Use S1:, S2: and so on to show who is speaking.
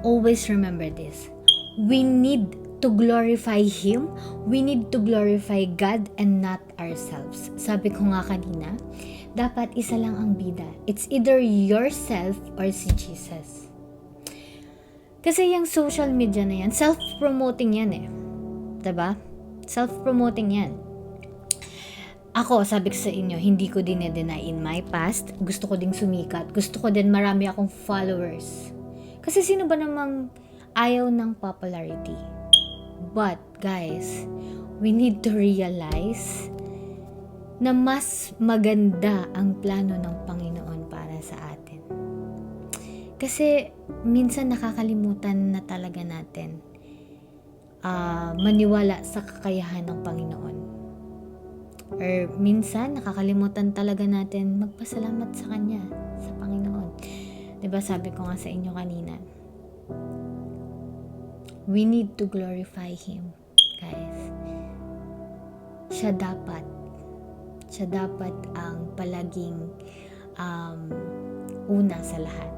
S1: always remember this. We need to glorify Him. We need to glorify God and not ourselves. Sabi ko nga kanina, dapat isa lang ang bida. It's either yourself or si Jesus. Kasi yung social media na yan, self-promoting yan eh. Diba? Self-promoting yan. Ako, sabi ko sa inyo, hindi ko din na-deny in my past. Gusto ko ding sumikat. Gusto ko din marami akong followers. Kasi sino ba namang ayaw ng popularity? But, guys, we need to realize na mas maganda ang plano ng Panginoon para sa atin. Kasi, minsan nakakalimutan na talaga natin maniwala sa kakayahan ng Panginoon. Or minsan, nakakalimutan talaga natin magpasalamat sa Kanya, sa Panginoon. Diba sabi ko nga sa inyo kanina, we need to glorify Him, guys. Siya dapat ang palaging una sa lahat.